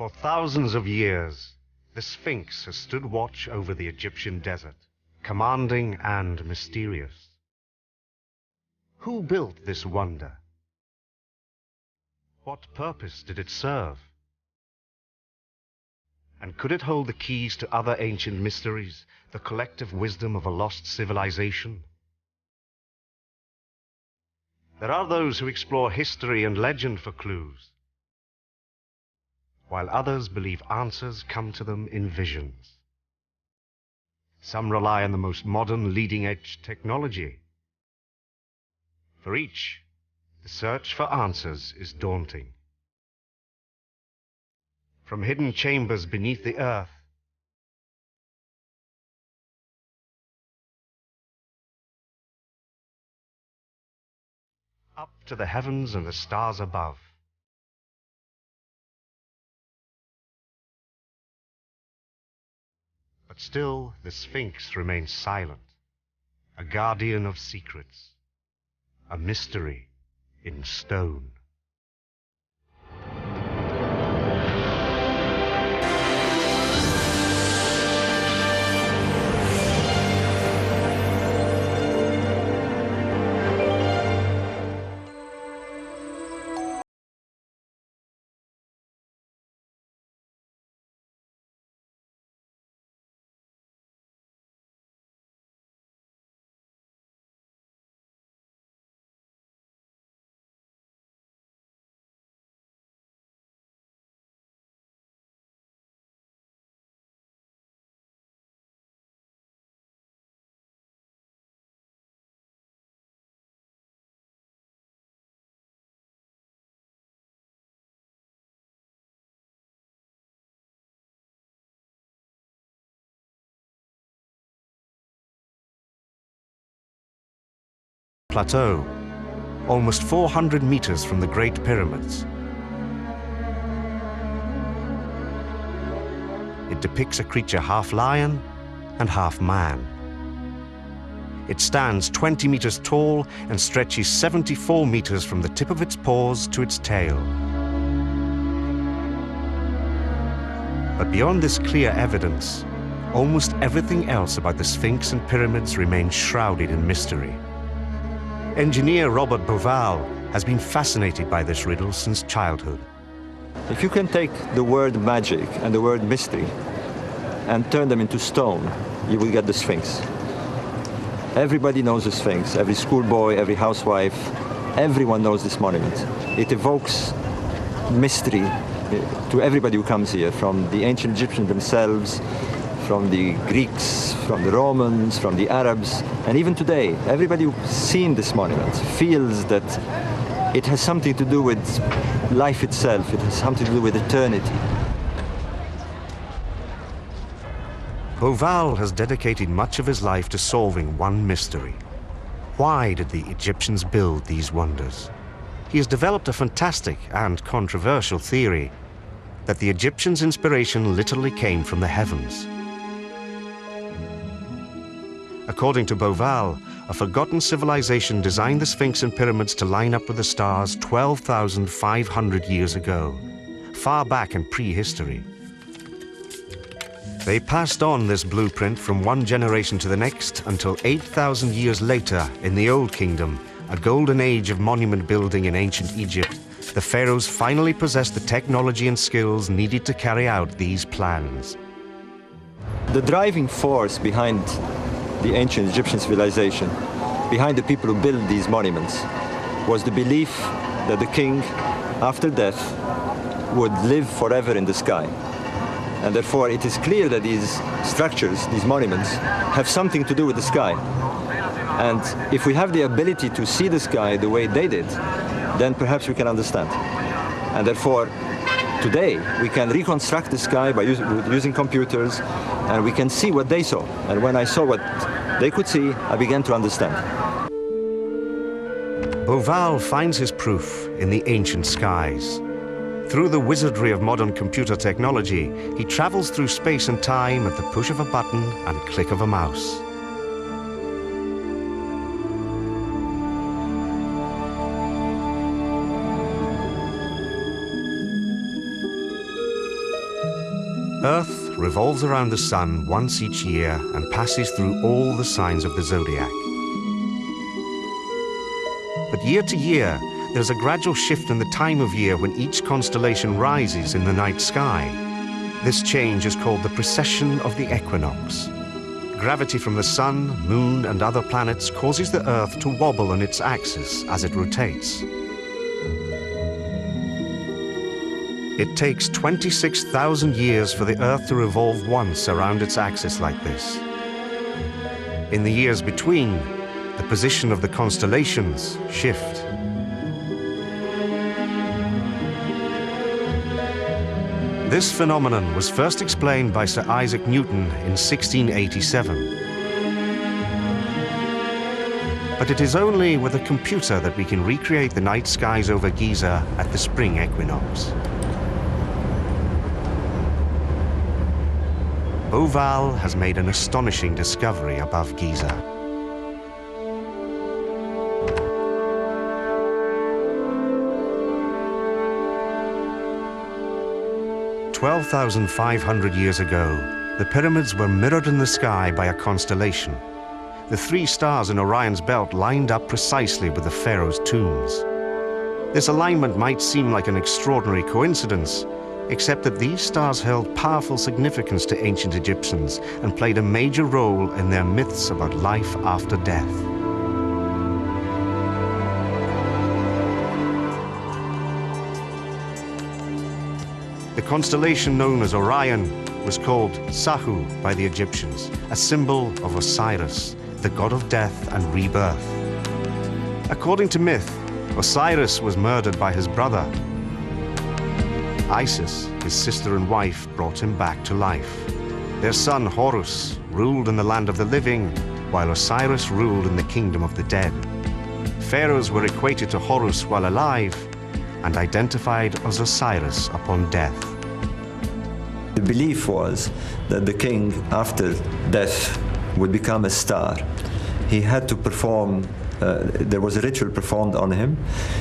For thousands of years, the Sphinx has stood watch over the Egyptian desert, commanding and mysterious. Who built this wonder? What purpose did it serve? And could it hold the keys to other ancient mysteries, the collective wisdom of a lost civilization? There are those who explore history and legend for clues, while others believe answers come to them in visions. Some rely on the most modern leading-edge technology. For each, the search for answers is daunting. From hidden chambers beneath the earth, up to the heavens and the stars above. But still, the Sphinx remains silent, a guardian of secrets, a mystery in stone. Plateau, almost 400 meters from the Great Pyramids. It depicts a creature half lion and half man. It stands 20 meters tall and stretches 74 meters from the tip of its paws to its tail. But beyond this clear evidence, almost everything else about the Sphinx and pyramids remains shrouded in mystery. Engineer Robert Boval has been fascinated by this riddle since childhood. If you can take the word magic and the word mystery and turn them into stone, you will get the Sphinx. Everybody knows the Sphinx, every schoolboy, every housewife, everyone knows this monument. It evokes mystery to everybody who comes here, from the ancient Egyptians themselves, from the Greeks, from the Romans, from the Arabs, and even today, everybody who's seen this monument feels that it has something to do with life itself, it has something to do with eternity. Boval has dedicated much of his life to solving one mystery. Why did the Egyptians build these wonders? He has developed a fantastic and controversial theory that the Egyptians' inspiration literally came from the heavens. According to Boval, a forgotten civilization designed the Sphinx and pyramids to line up with the stars 12,500 years ago, far back in prehistory. They passed on this blueprint from one generation to the next until 8,000 years later, in the Old Kingdom, a golden age of monument building in ancient Egypt, the pharaohs finally possessed the technology and skills needed to carry out these plans. The driving force behind the ancient Egyptian civilization, behind the people who built these monuments, was the belief that the king, after death, would live forever in the sky. And therefore, it is clear that these structures, these monuments, have something to do with the sky. And if we have the ability to see the sky the way they did, then perhaps we can understand. And therefore, today, we can reconstruct the sky by using computers, and we can see what they saw. And when I saw what they could see, I began to understand. Boval finds his proof in the ancient skies. Through the wizardry of modern computer technology, he travels through space and time at the push of a button and click of a mouse. Earth revolves around the sun once each year and passes through all the signs of the zodiac. But year to year, there's a gradual shift in the time of year when each constellation rises in the night sky. This change is called the precession of the equinox. Gravity from the sun, moon, and other planets causes the Earth to wobble on its axis as it rotates. It takes 26,000 years for the Earth to revolve once around its axis like this. In the years between, the position of the constellations shift. This phenomenon was first explained by Sir Isaac Newton in 1687. But it is only with a computer that we can recreate the night skies over Giza at the spring equinox. Beauval has made an astonishing discovery above Giza. 12,500 years ago, the pyramids were mirrored in the sky by a constellation. The three stars in Orion's belt lined up precisely with the pharaoh's tombs. This alignment might seem like an extraordinary coincidence, except that these stars held powerful significance to ancient Egyptians and played a major role in their myths about life after death. The constellation known as Orion was called Sahu by the Egyptians, a symbol of Osiris, the god of death and rebirth. According to myth, Osiris was murdered by his brother. Isis, his sister and wife, brought him back to life. Their son Horus ruled in the land of the living, while Osiris ruled in the kingdom of the dead. Pharaohs were equated to Horus while alive and identified as Osiris upon death. The belief was that the king, after death, would become a star. He had to perform, there was a ritual performed on him.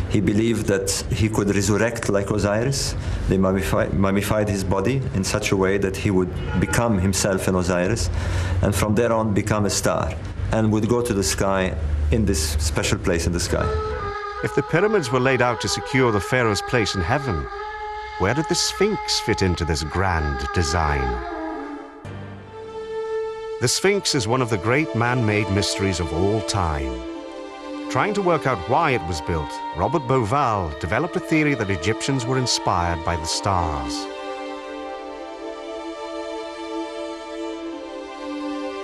He believed that he could resurrect like Osiris. They mummified his body in such a way that he would become himself an Osiris, and from there on become a star, and would go to the sky in this special place in the sky. If the pyramids were laid out to secure the pharaoh's place in heaven, where did the Sphinx fit into this grand design? The Sphinx is one of the great man-made mysteries of all time. Trying to work out why it was built, Robert Beauval developed a theory that Egyptians were inspired by the stars.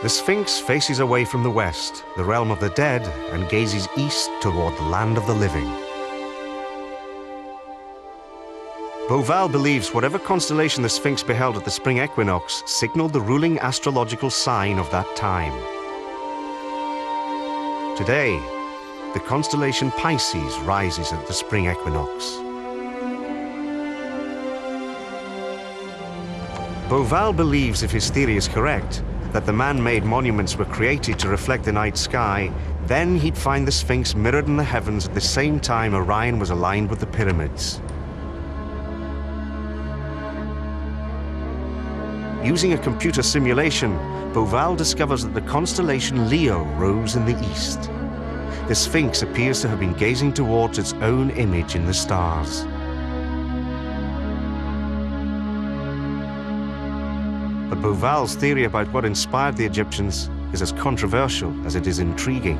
The Sphinx faces away from the west, the realm of the dead, and gazes east toward the land of the living. Beauval believes whatever constellation the Sphinx beheld at the spring equinox signaled the ruling astrological sign of that time. Today, the constellation Pisces rises at the spring equinox. Beauval believes, if his theory is correct, that the man-made monuments were created to reflect the night sky, then he'd find the Sphinx mirrored in the heavens at the same time Orion was aligned with the pyramids. Using a computer simulation, Beauval discovers that the constellation Leo rose in the east. The Sphinx appears to have been gazing towards its own image in the stars. But Beauval's theory about what inspired the Egyptians is as controversial as it is intriguing.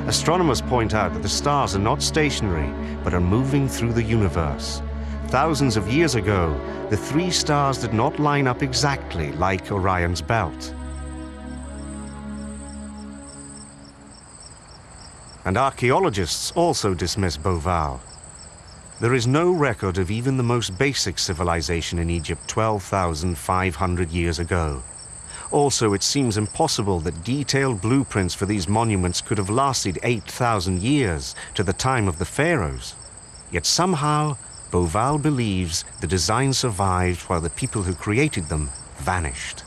Astronomers point out that the stars are not stationary, but are moving through the universe. Thousands of years ago, the three stars did not line up exactly like Orion's belt. And archaeologists also dismiss Beauval. There is no record of even the most basic civilization in Egypt 12,500 years ago. Also, it seems impossible that detailed blueprints for these monuments could have lasted 8,000 years to the time of the pharaohs. Yet somehow, Beauval believes the design survived while the people who created them vanished.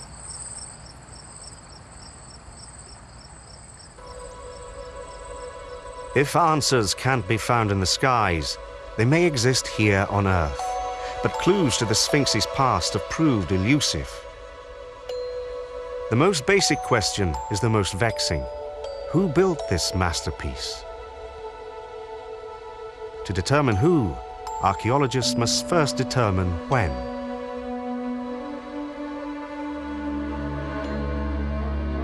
If answers can't be found in the skies, they may exist here on Earth. but clues to the Sphinx's past have proved elusive. The most basic question is the most vexing. Who built this masterpiece? To determine who, archaeologists must first determine when.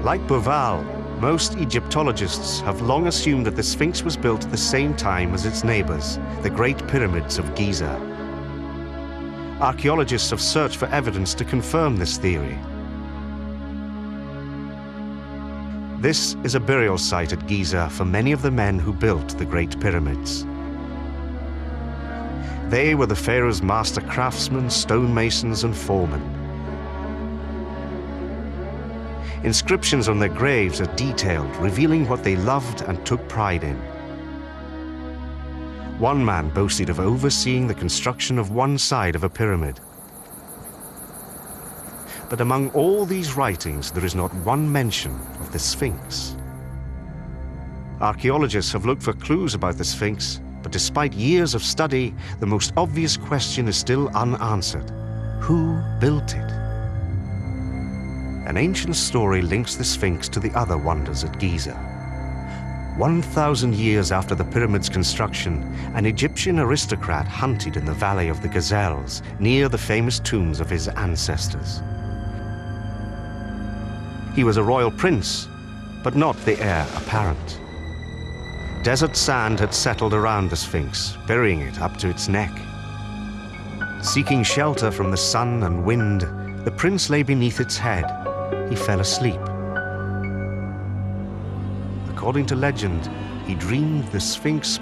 Like Boval, most Egyptologists have long assumed that the Sphinx was built at the same time as its neighbors, the Great Pyramids of Giza. Archaeologists have searched for evidence to confirm this theory. This is a burial site at Giza for many of the men who built the Great Pyramids. They were the pharaoh's master craftsmen, stonemasons, and foremen. Inscriptions on their graves are detailed, revealing what they loved and took pride in. One man boasted of overseeing the construction of one side of a pyramid. But among all these writings, there is not one mention of the Sphinx. Archaeologists have looked for clues about the Sphinx, but despite years of study, the most obvious question is still unanswered. Who built it? An ancient story links the Sphinx to the other wonders at Giza. 1,000 years after the pyramid's construction, an Egyptian aristocrat hunted in the Valley of the Gazelles, near the famous tombs of his ancestors. He was a royal prince, but not the heir apparent. Desert sand had settled around the Sphinx, burying it up to its neck. Seeking shelter from the sun and wind, the prince lay beneath its head. He fell asleep. According to legend, he dreamed the Sphinx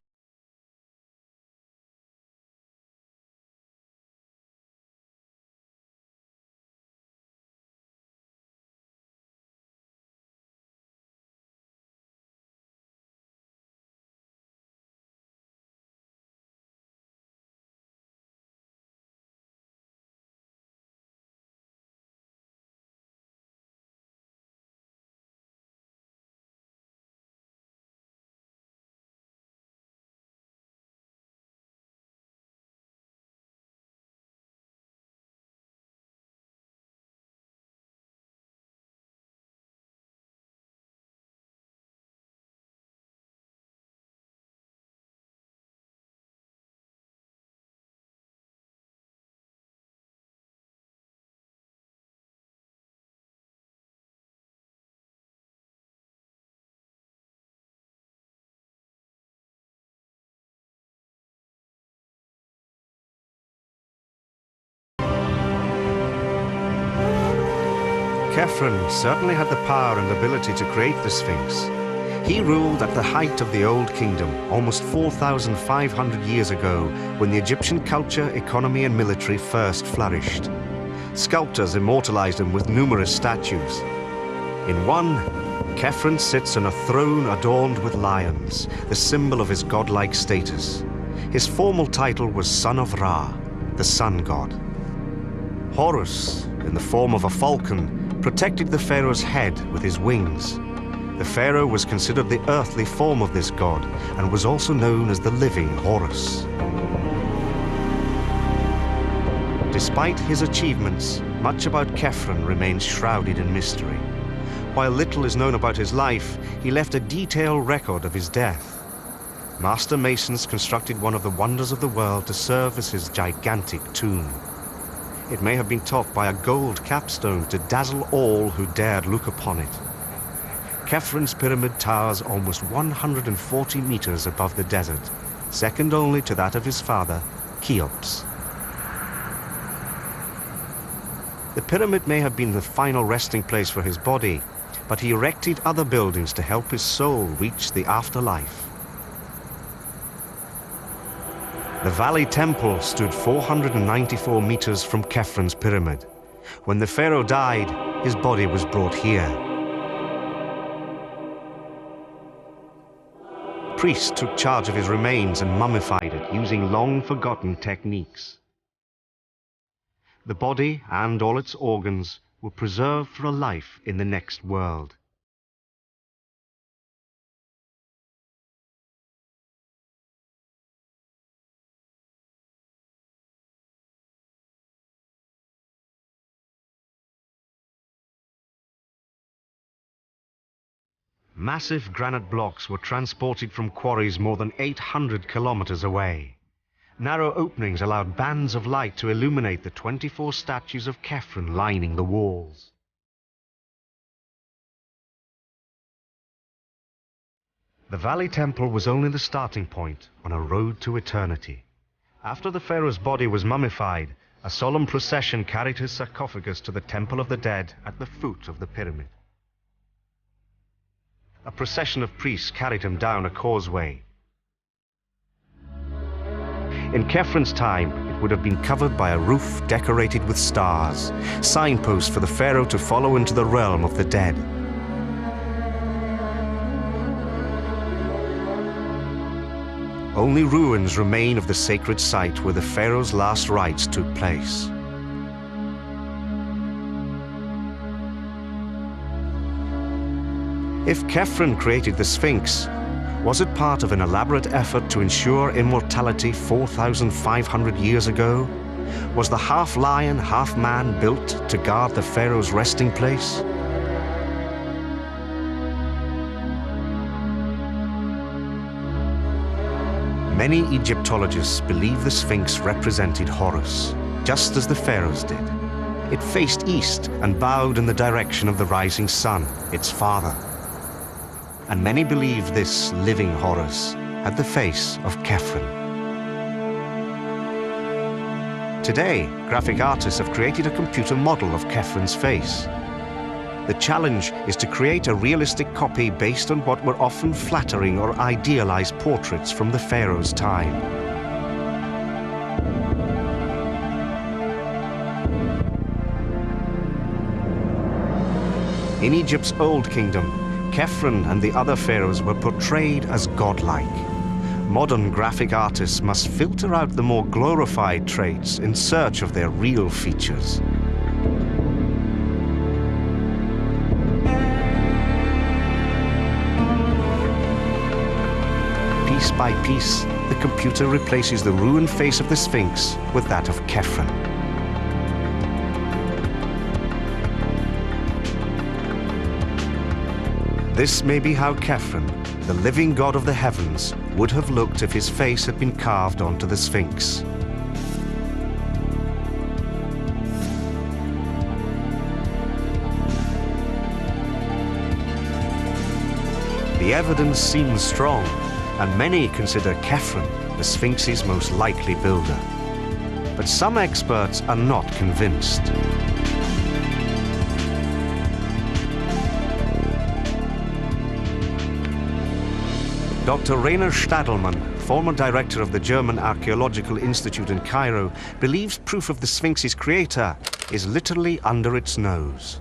Khephren certainly had the power and ability to create the Sphinx. He ruled at the height of the Old Kingdom, almost 4,500 years ago, when the Egyptian culture, economy, and military first flourished. Sculptors immortalized him with numerous statues. In one, Khephren sits on a throne adorned with lions, the symbol of his godlike status. His formal title was Son of Ra, the sun god. Horus, in the form of a falcon, protected the pharaoh's head with his wings. The pharaoh was considered the earthly form of this god and was also known as the living Horus. Despite his achievements, much about Khephren remains shrouded in mystery. While little is known about his life, he left a detailed record of his death. Master masons constructed one of the wonders of the world to serve as his gigantic tomb. It may have been topped by a gold capstone to dazzle all who dared look upon it. Khephren's pyramid towers almost 140 meters above the desert, second only to that of his father, Cheops. The pyramid may have been the final resting place for his body, but he erected other buildings to help his soul reach the afterlife. The Valley Temple stood 494 meters from Khephren's pyramid. When the pharaoh died, his body was brought here. Priests took charge of his remains and mummified it using long-forgotten techniques. The body and all its organs were preserved for a life in the next world. Massive granite blocks were transported from quarries more than 800 kilometers away. Narrow openings allowed bands of light to illuminate the 24 statues of Khephren lining the walls. The Valley Temple was only the starting point on a road to eternity. After the pharaoh's body was mummified, a solemn procession carried his sarcophagus to the Temple of the Dead at the foot of the pyramid. A procession of priests carried him down a causeway. In Khepren's time, it would have been covered by a roof decorated with stars, signposts for the pharaoh to follow into the realm of the dead. Only ruins remain of the sacred site where the pharaoh's last rites took place. If Khephren created the Sphinx, was it part of an elaborate effort to ensure immortality 4,500 years ago? Was the half-lion, half-man built to guard the pharaoh's resting place? Many Egyptologists believe the Sphinx represented Horus, just as the pharaohs did. It faced east and bowed in the direction of the rising sun, its father. And many believe this living Horus had the face of Khephren. Today, graphic artists have created a computer model of Khepren's face. The challenge is to create a realistic copy based on what were often flattering or idealized portraits from the pharaoh's time. In Egypt's Old Kingdom, Khephren and the other pharaohs were portrayed as godlike. Modern graphic artists must filter out the more glorified traits in search of their real features. Piece by piece, the computer replaces the ruined face of the Sphinx with that of Khephren. This may be how Khephren, the living god of the heavens, would have looked if his face had been carved onto the Sphinx. The evidence seems strong, and many consider Khephren the Sphinx's most likely builder. But some experts are not convinced. Dr. Rainer Stadelmann, former director of the German Archaeological Institute in Cairo, believes proof of the Sphinx's creator is literally under its nose.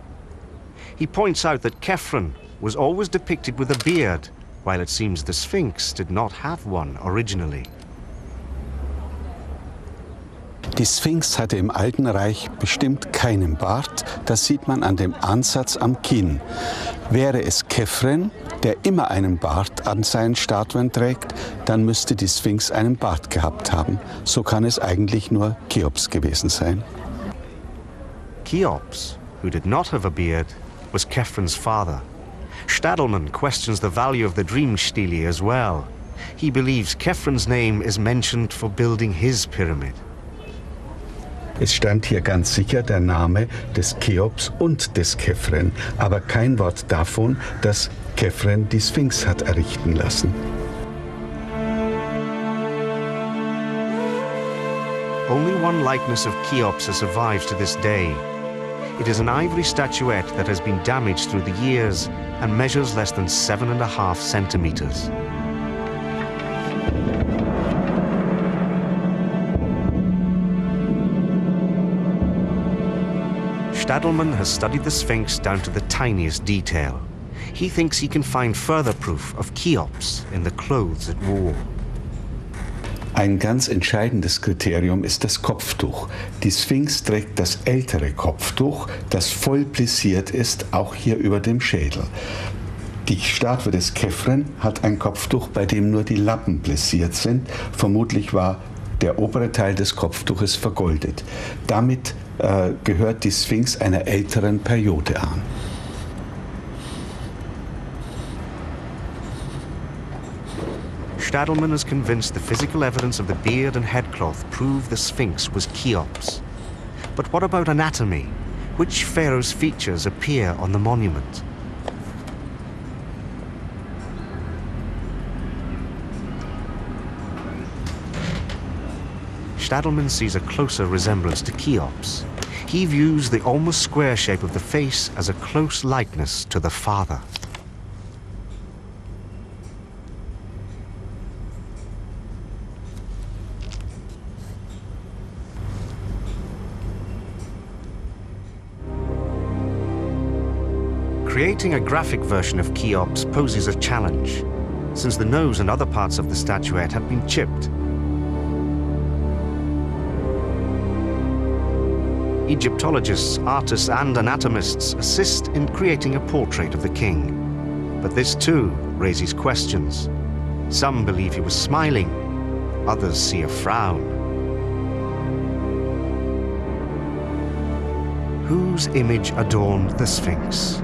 He points out that Khephren was always depicted with a beard, while it seems the Sphinx did not have one originally. Die Sphinx hatte im Alten Reich bestimmt keinen Bart, das sieht man an dem Ansatz am Kinn. Wäre es Khephren, der immer einen Bart an seinen Statuen trägt, dann müsste die Sphinx einen Bart gehabt haben. So kann es eigentlich nur Cheops gewesen sein. Cheops, who did not have a beard, was Khepren's father. Stadelmann questions the value of the dream stele as well. He believes Khepren's name is mentioned for building his pyramid. Es stand hier ganz sicher der Name des Cheops und des Khephren, aber kein Wort davon, dass Khephren die Sphinx hat errichten lassen. Only one likeness of Cheops has survived to this day. It is an ivory statuette that has been damaged through the years and measures less than 7.5 centimeters. Stadelmann has studied the Sphinx down to the tiniest detail. He thinks he can find further proof of Cheops in the clothes it wore. Ein ganz entscheidendes Kriterium ist das Kopftuch. Die Sphinx trägt das ältere Kopftuch, das voll plissiert ist, auch hier über dem Schädel. Die Statue des Khephren hat ein Kopftuch, bei dem nur die Lappen plissiert sind. Vermutlich war der obere Teil des Kopftuches vergoldet. Damit gehört die Sphinx einer älteren Periode an. Stadelman is convinced the physical evidence of the beard and headcloth prove the Sphinx was Cheops. But what about anatomy? Which pharaoh's features appear on the monument? Stadelman sees a closer resemblance to Cheops. He views the almost square shape of the face as a close likeness to the father. Creating a graphic version of Cheops poses a challenge, since the nose and other parts of the statuette have been chipped. Egyptologists, artists, and anatomists assist in creating a portrait of the king. But this too raises questions. Some believe he was smiling, others see a frown. Whose image adorned the Sphinx?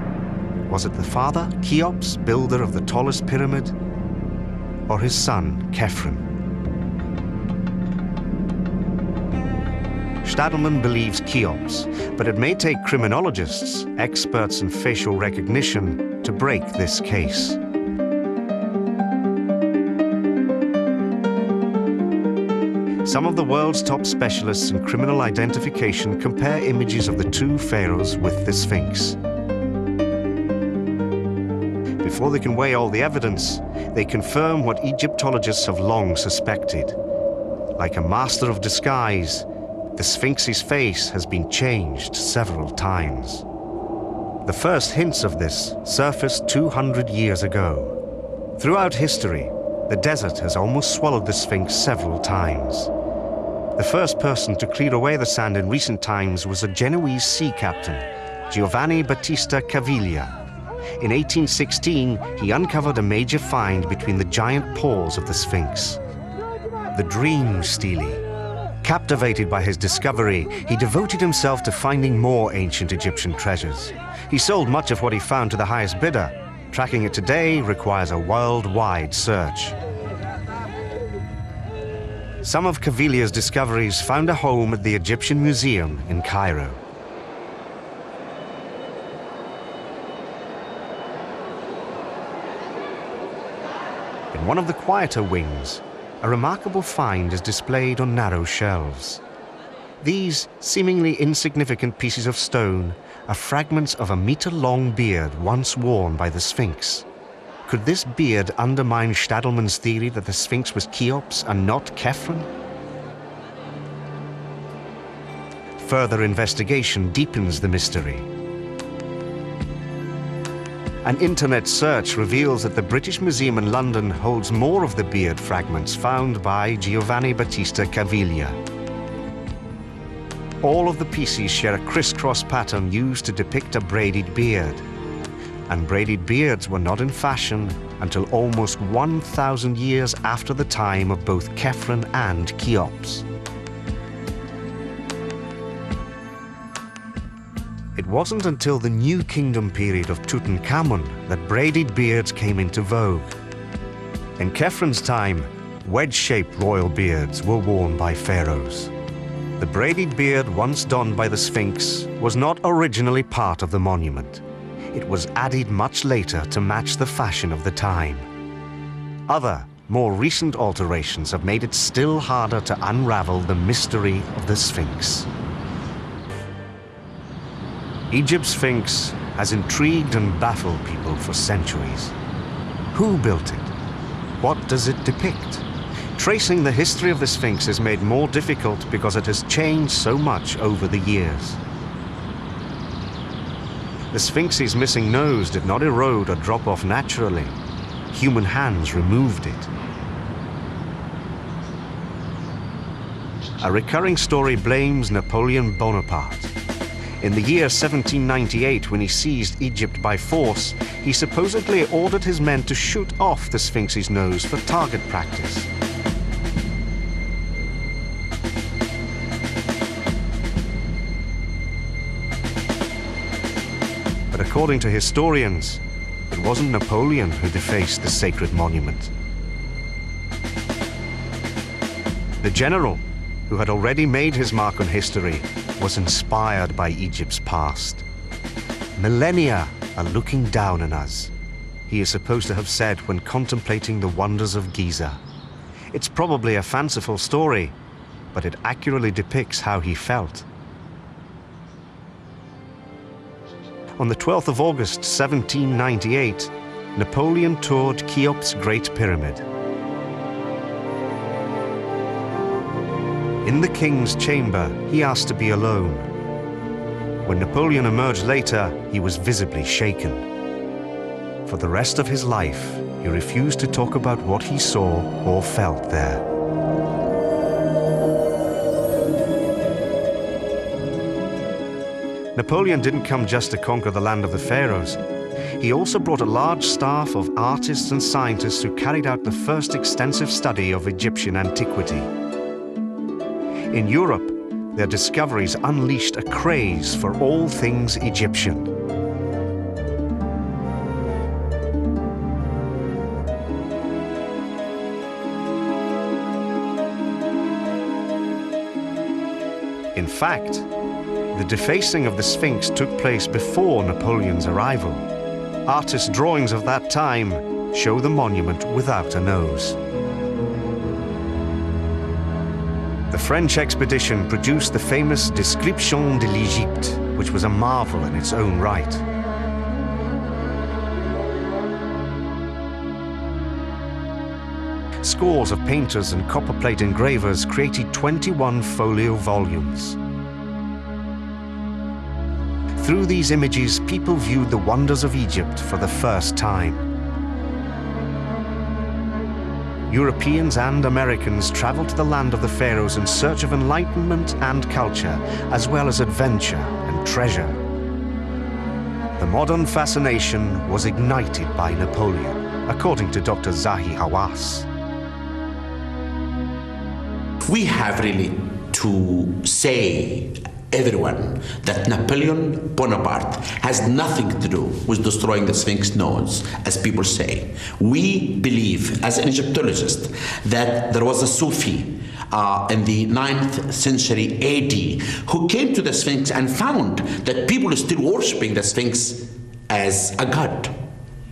Was it the father, Cheops, builder of the tallest pyramid, or his son, Khephren? Stadelman believes Cheops, but it may take criminologists, experts in facial recognition, to break this case. Some of the world's top specialists in criminal identification compare images of the two pharaohs with the Sphinx. Before they can weigh all the evidence, they confirm what Egyptologists have long suspected. Like a master of disguise, the Sphinx's face has been changed several times. The first hints of this surfaced 200 years ago. Throughout history, the desert has almost swallowed the Sphinx several times. The first person to clear away the sand in recent times was a Genoese sea captain, Giovanni Battista Caviglia. In 1816, he uncovered a major find between the giant paws of the Sphinx. The dream stele. Captivated by his discovery, he devoted himself to finding more ancient Egyptian treasures. He sold much of what he found to the highest bidder. Tracking it today requires a worldwide search. Some of Caviglia's discoveries found a home at the Egyptian Museum in Cairo. In one of the quieter wings, a remarkable find is displayed on narrow shelves. These seemingly insignificant pieces of stone are fragments of a meter-long beard once worn by the Sphinx. Could this beard undermine Stadelman's theory that the Sphinx was Cheops and not Khephren? Further investigation deepens the mystery. An internet search reveals that the British Museum in London holds more of the beard fragments found by Giovanni Battista Caviglia. All of the pieces share a crisscross pattern used to depict a braided beard. And braided beards were not in fashion until almost 1,000 years after the time of both Khephren and Cheops. It wasn't until the New Kingdom period of Tutankhamun that braided beards came into vogue. In Khephen's time, wedge-shaped royal beards were worn by pharaohs. The braided beard once donned by the Sphinx was not originally part of the monument. It was added much later to match the fashion of the time. Other, more recent alterations have made it still harder to unravel the mystery of the Sphinx. Egypt's Sphinx has intrigued and baffled people for centuries. Who built it? What does it depict? Tracing the history of the Sphinx is made more difficult because it has changed so much over the years. The Sphinx's missing nose did not erode or drop off naturally. Human hands removed it. A recurring story blames Napoleon Bonaparte. In the year 1798, when he seized Egypt by force, he supposedly ordered his men to shoot off the Sphinx's nose for target practice. But according to historians, it wasn't Napoleon who defaced the sacred monument. The general, who had already made his mark on history, was inspired by Egypt's past. Millennia are looking down on us, he is supposed to have said when contemplating the wonders of Giza. It's probably a fanciful story, but it accurately depicts how he felt. On the 12th of August, 1798, Napoleon toured Cheops' Great Pyramid. In the king's chamber, he asked to be alone. When Napoleon emerged later, he was visibly shaken. For the rest of his life, he refused to talk about what he saw or felt there. Napoleon didn't come just to conquer the land of the pharaohs. He also brought a large staff of artists and scientists who carried out the first extensive study of Egyptian antiquity. In Europe, their discoveries unleashed a craze for all things Egyptian. In fact, the defacing of the Sphinx took place before Napoleon's arrival. Artist drawings of that time show the monument without a nose. The French expedition produced the famous Description de l'Égypte, which was a marvel in its own right. Scores of painters and copperplate engravers created 21 folio volumes. Through these images, people viewed the wonders of Egypt for the first time. Europeans and Americans traveled to the land of the pharaohs in search of enlightenment and culture, as well as adventure and treasure. The modern fascination was ignited by Napoleon, according to Dr. Zahi Hawass. We have really to say, everyone, that Napoleon Bonaparte has nothing to do with destroying the Sphinx nose, as people say. We believe, as an Egyptologist, that there was a Sufi in the 9th century AD who came to the Sphinx and found that people are still worshipping the Sphinx as a god.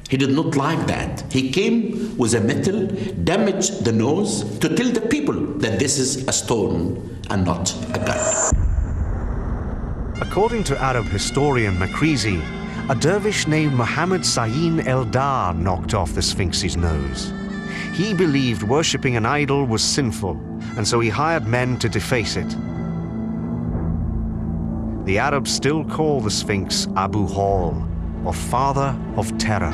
He did not like that. He came with a metal, damaged the nose to tell the people that this is a stone and not a god. According to Arab historian Makrizi, a dervish named Muhammad Sayin Eldar knocked off the Sphinx's nose. He believed worshipping an idol was sinful, and so he hired men to deface it. The Arabs still call the Sphinx Abu Hal, or Father of Terror.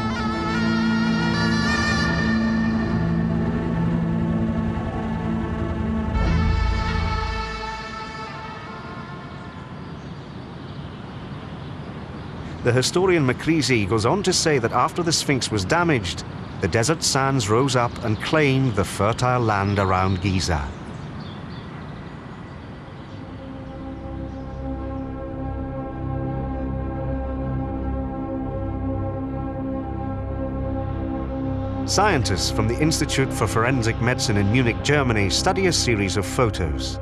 The historian Makrizi goes on to say that after the Sphinx was damaged, the desert sands rose up and claimed the fertile land around Giza. Scientists from the Institute for Forensic Medicine in Munich, Germany, study a series of photos.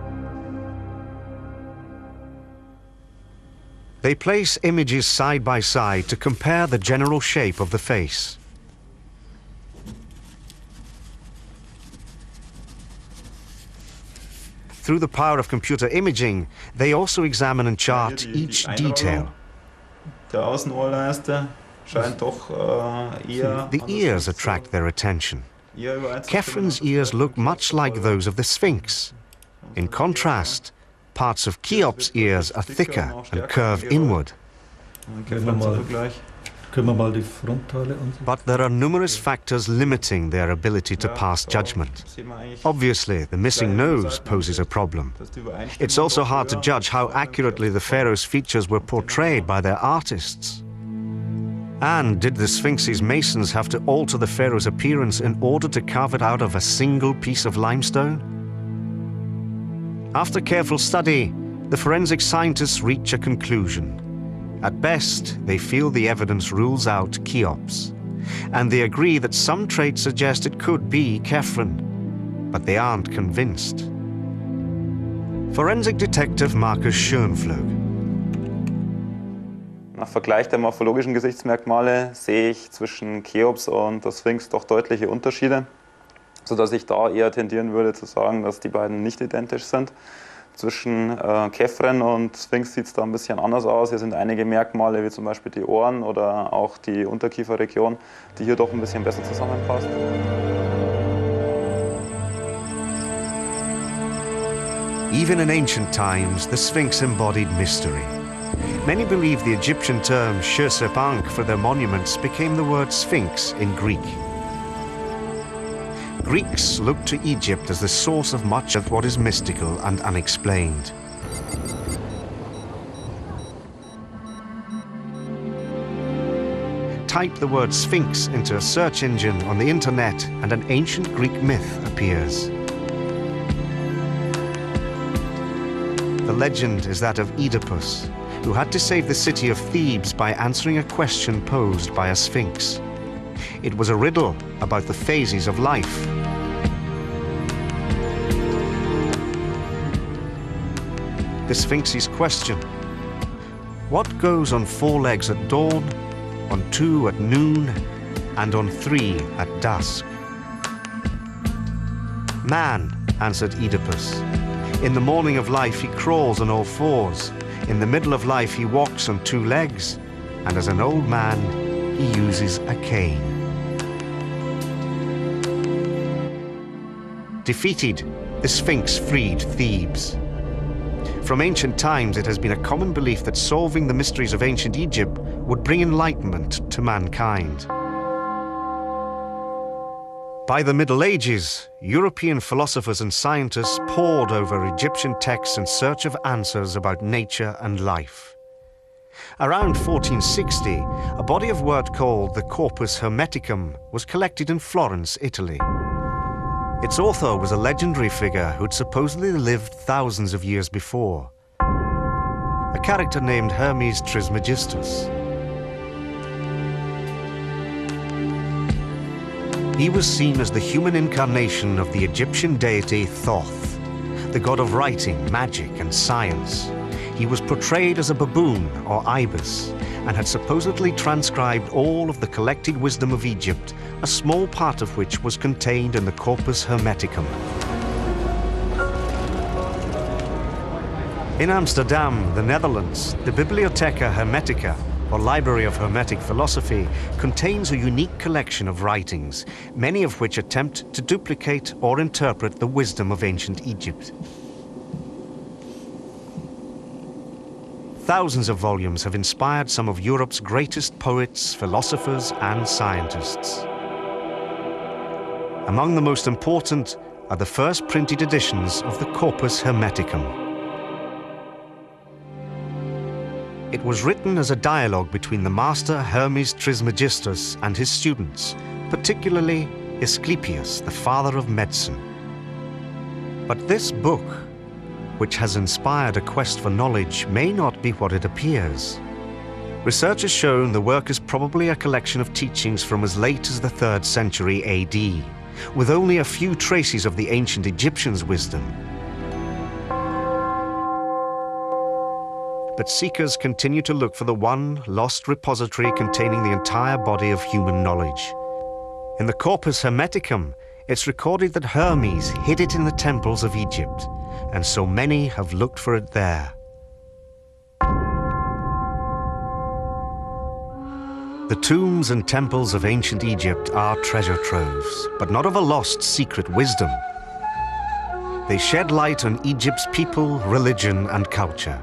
They place images side by side to compare the general shape of the face. Through the power of computer imaging, they also examine and chart each detail. The ears attract their attention. Khephrun's ears look much like those of the Sphinx. In contrast, parts of Cheops' ears are thicker and curve inward. But there are numerous factors limiting their ability to pass judgment. Obviously, the missing nose poses a problem. It's also hard to judge how accurately the pharaoh's features were portrayed by their artists. And did the Sphinx's masons have to alter the pharaoh's appearance in order to carve it out of a single piece of limestone? After careful study, the forensic scientists reach a conclusion. At best, they feel the evidence rules out Cheops, and they agree that some traits suggest it could be Khephrun, but they aren't convinced. Forensic Detective Markus Schönflug. Nach Vergleich der morphologischen Gesichtsmerkmale sehe ich zwischen Cheops und der Sphinx doch deutliche Unterschiede, sodass ich da eher tendieren würde zu sagen, dass die beiden nicht identisch sind. Zwischen Kefren und Sphinx sieht es da ein bisschen anders aus. Hier sind einige Merkmale, wie zum Beispiel die Ohren oder auch die Unterkieferregion, die hier doch ein bisschen besser zusammenpasst. Even in ancient times, the Sphinx embodied mystery. Many believe the Egyptian term horseshoe-shaped for their monuments became the word Sphinx in Greek. Greeks looked to Egypt as the source of much of what is mystical and unexplained. Type the word Sphinx into a search engine on the internet and an ancient Greek myth appears. The legend is that of Oedipus, who had to save the city of Thebes by answering a question posed by a sphinx. It was a riddle about the phases of life. The Sphinx's question: what goes on 4 legs at dawn, on 2 at noon, and on 3 at dusk? Man, answered Oedipus. In the morning of life he crawls on all 4s. In the middle of life he walks on 2 legs. And as an old man, he uses a cane. Defeated, the Sphinx freed Thebes. From ancient times, it has been a common belief that solving the mysteries of ancient Egypt would bring enlightenment to mankind. By the Middle Ages, European philosophers and scientists pored over Egyptian texts in search of answers about nature and life. Around 1460, a body of work called the Corpus Hermeticum was collected in Florence, Italy. Its author was a legendary figure who'd supposedly lived thousands of years before, a character named Hermes Trismegistus. He was seen as the human incarnation of the Egyptian deity Thoth, the god of writing, magic, and science. He was portrayed as a baboon or ibis and had supposedly transcribed all of the collected wisdom of Egypt, a small part of which was contained in the Corpus Hermeticum. In Amsterdam, the Netherlands, the Bibliotheca Hermetica, or Library of Hermetic Philosophy, contains a unique collection of writings, many of which attempt to duplicate or interpret the wisdom of ancient Egypt. Thousands of volumes have inspired some of Europe's greatest poets, philosophers, and scientists. Among the most important are the first printed editions of the Corpus Hermeticum. It was written as a dialogue between the master Hermes Trismegistus and his students, particularly Asclepius, the father of medicine. But this book, which has inspired a quest for knowledge, may not be what it appears. Research has shown the work is probably a collection of teachings from as late as the 3rd century AD, with only a few traces of the ancient Egyptians' wisdom. But seekers continue to look for the one lost repository containing the entire body of human knowledge. In the Corpus Hermeticum, it's recorded that Hermes hid it in the temples of Egypt, and so many have looked for it there. The tombs and temples of ancient Egypt are treasure troves, but not of a lost secret wisdom. They shed light on Egypt's people, religion, and culture.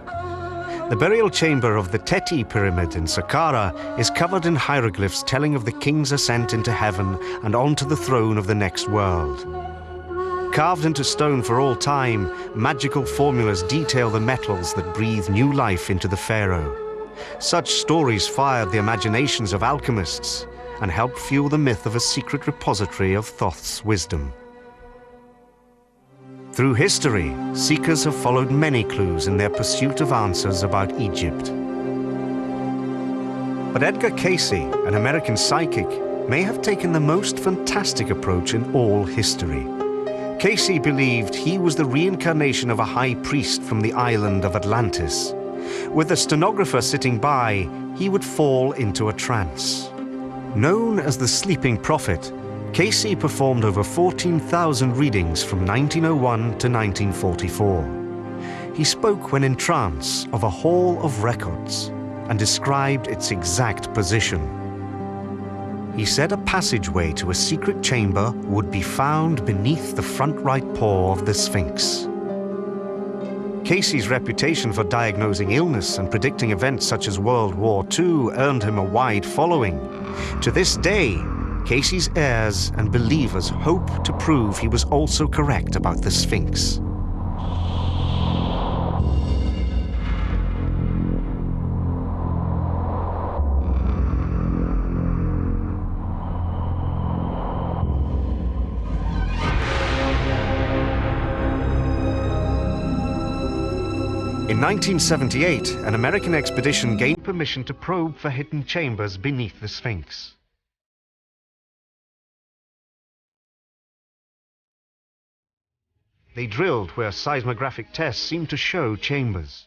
The burial chamber of the Teti pyramid in Saqqara is covered in hieroglyphs telling of the king's ascent into heaven and onto the throne of the next world. Carved into stone for all time, magical formulas detail the metals that breathe new life into the pharaoh. Such stories fired the imaginations of alchemists and helped fuel the myth of a secret repository of Thoth's wisdom. Through history, seekers have followed many clues in their pursuit of answers about Egypt. But Edgar Cayce, an American psychic, may have taken the most fantastic approach in all history. Casey believed he was the reincarnation of a high priest from the island of Atlantis. With a stenographer sitting by, he would fall into a trance. Known as the Sleeping Prophet, Casey performed over 14,000 readings from 1901 to 1944. He spoke when in trance of a hall of records and described its exact position. He said a passageway to a secret chamber would be found beneath the front right paw of the Sphinx. Casey's reputation for diagnosing illness and predicting events such as World War II earned him a wide following. To this day, Casey's heirs and believers hope to prove he was also correct about the Sphinx. In 1978, an American expedition gained permission to probe for hidden chambers beneath the Sphinx. They drilled where seismographic tests seemed to show chambers.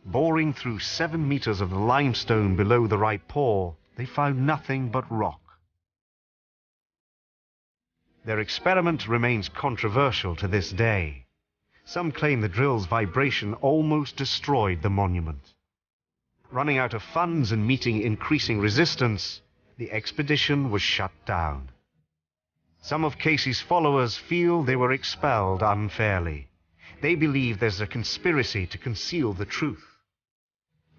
Boring through 7 meters of the limestone below the right paw, they found nothing but rock. Their experiment remains controversial to this day. Some claim the drill's vibration almost destroyed the monument. Running out of funds and meeting increasing resistance, the expedition was shut down. Some of Casey's followers feel they were expelled unfairly. They believe there's a conspiracy to conceal the truth.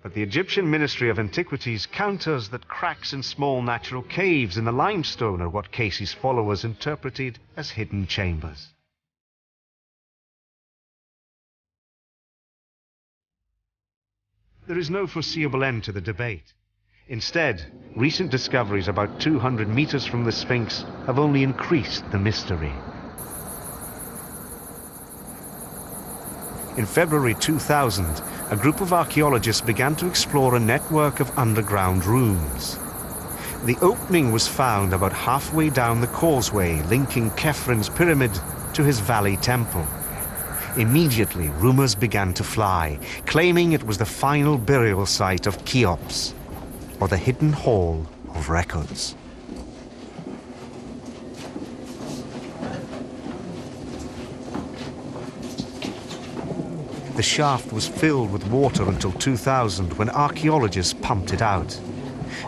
But the Egyptian Ministry of Antiquities counters that cracks in small natural caves in the limestone are what Casey's followers interpreted as hidden chambers. There is no foreseeable end to the debate. Instead, recent discoveries about 200 meters from the Sphinx have only increased the mystery. In February 2000, a group of archaeologists began to explore a network of underground rooms. The opening was found about halfway down the causeway linking Khephren pyramid to his valley temple. Immediately, rumors began to fly, claiming it was the final burial site of Cheops, or the hidden hall of records. The shaft was filled with water until 2000, when archaeologists pumped it out.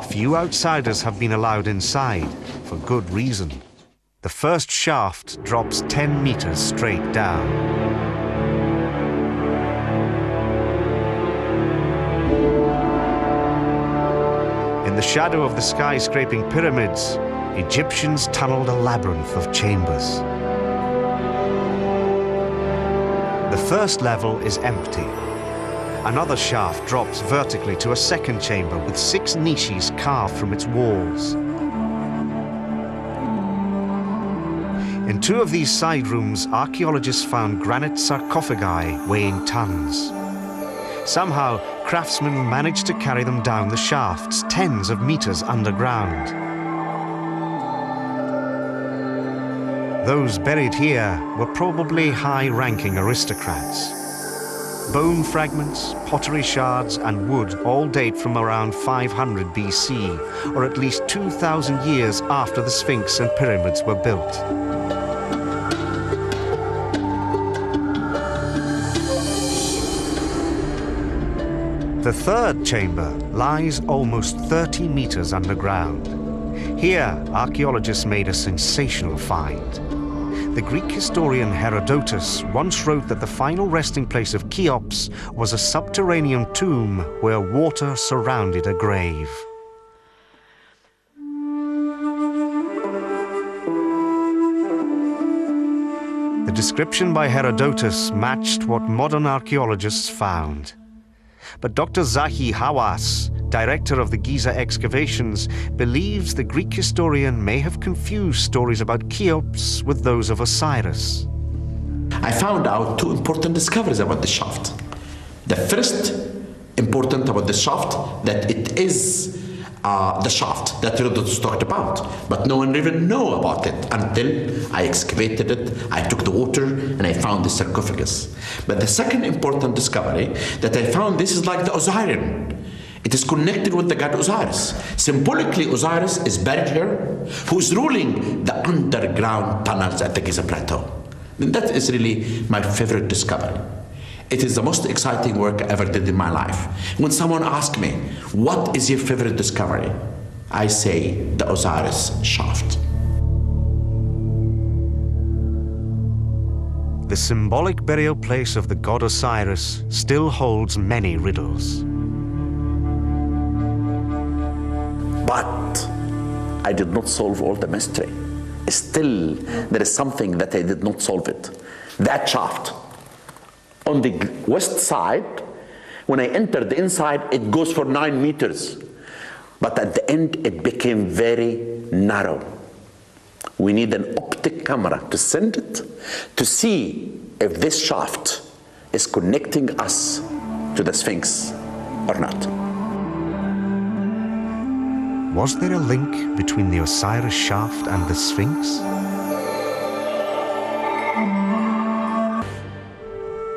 Few outsiders have been allowed inside, for good reason. The first shaft drops 10 meters straight down. In the shadow of the skyscraping pyramids, Egyptians tunneled a labyrinth of chambers. The first level is empty. Another shaft drops vertically to a second chamber with 6 niches carved from its walls. In 2 of these side rooms, archaeologists found granite sarcophagi weighing tons. Somehow, craftsmen managed to carry them down the shafts, tens of meters underground. Those buried here were probably high-ranking aristocrats. Bone fragments, pottery shards, and wood all date from around 500 BC, or at least 2,000 years after the Sphinx and pyramids were built. The third chamber lies almost 30 meters underground. Here, archaeologists made a sensational find. The Greek historian Herodotus once wrote that the final resting place of Cheops was a subterranean tomb where water surrounded a grave. The description by Herodotus matched what modern archaeologists found. But Dr. Zahi Hawass, director of the Giza excavations, believes the Greek historian may have confused stories about Cheops with those of Osiris. I found out 2 important discoveries about the shaft. The first important about the shaft, that it is the shaft that Herodotus talked about, but no one even knew about it until I excavated it, I took the water, and I found the sarcophagus. But the second important discovery that I found, this is like the Osirian. It is connected with the god Osiris. Symbolically, Osiris is buried here, who is ruling the underground tunnels at the Giza plateau. And that is really my favorite discovery. It is the most exciting work I ever did in my life. When someone asks me, what is your favorite discovery? I say the Osiris shaft. The symbolic burial place of the god Osiris still holds many riddles. But I did not solve all the mystery. Still, there is something that I did not solve it. That shaft. On the west side, when I entered the inside, it goes for 9 meters. But at the end, it became very narrow. We need an optic camera to send it to see if this shaft is connecting us to the Sphinx or not. Was there a link between the Osiris shaft and the Sphinx?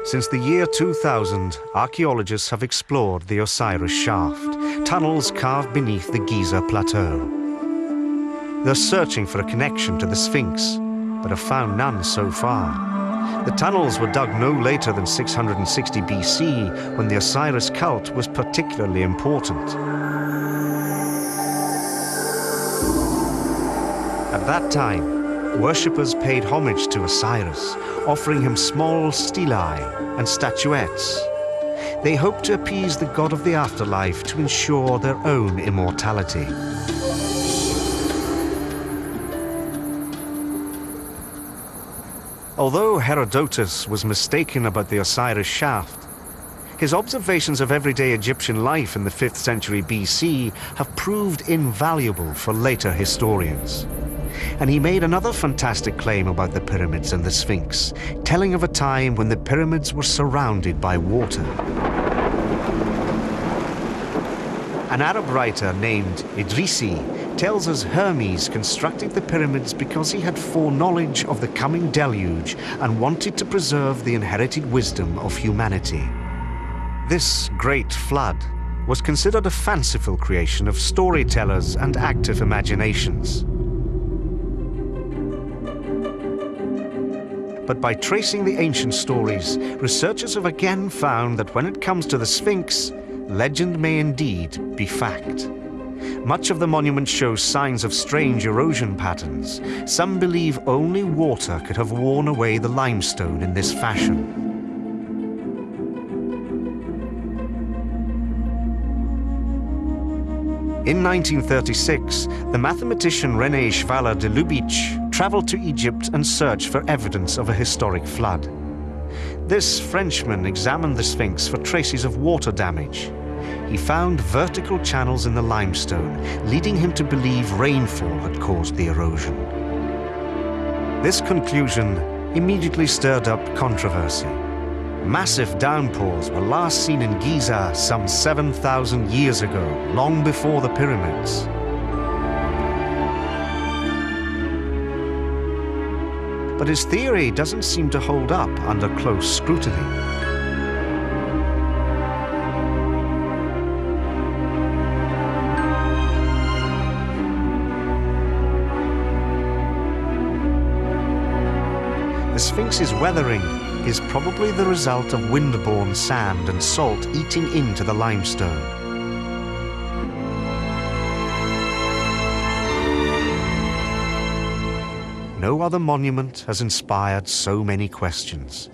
Since the year 2000, archaeologists have explored the Osiris shaft, tunnels carved beneath the Giza plateau. They're searching for a connection to the Sphinx, but have found none so far. The tunnels were dug no later than 660 BC, when the Osiris cult was particularly important. At that time, worshippers paid homage to Osiris, offering him small stelae and statuettes. They hoped to appease the god of the afterlife to ensure their own immortality. Although Herodotus was mistaken about the Osiris shaft, his observations of everyday Egyptian life in the 5th century BC have proved invaluable for later historians. And he made another fantastic claim about the pyramids and the Sphinx, telling of a time when the pyramids were surrounded by water. An Arab writer named Idrisi tells us Hermes constructed the pyramids because he had foreknowledge of the coming deluge and wanted to preserve the inherited wisdom of humanity. This great flood was considered a fanciful creation of storytellers and active imaginations. But by tracing the ancient stories, researchers have again found that when it comes to the Sphinx, legend may indeed be fact. Much of the monument shows signs of strange erosion patterns. Some believe only water could have worn away the limestone in this fashion. In 1936, the mathematician René Schwaller de Lubitsch traveled to Egypt and searched for evidence of a historic flood. This Frenchman examined the Sphinx for traces of water damage. He found vertical channels in the limestone, leading him to believe rainfall had caused the erosion. This conclusion immediately stirred up controversy. Massive downpours were last seen in Giza some 7,000 years ago, long before the pyramids. But his theory doesn't seem to hold up under close scrutiny. The Sphinx's weathering is probably the result of wind-borne sand and salt eating into the limestone. No other monument has inspired so many questions.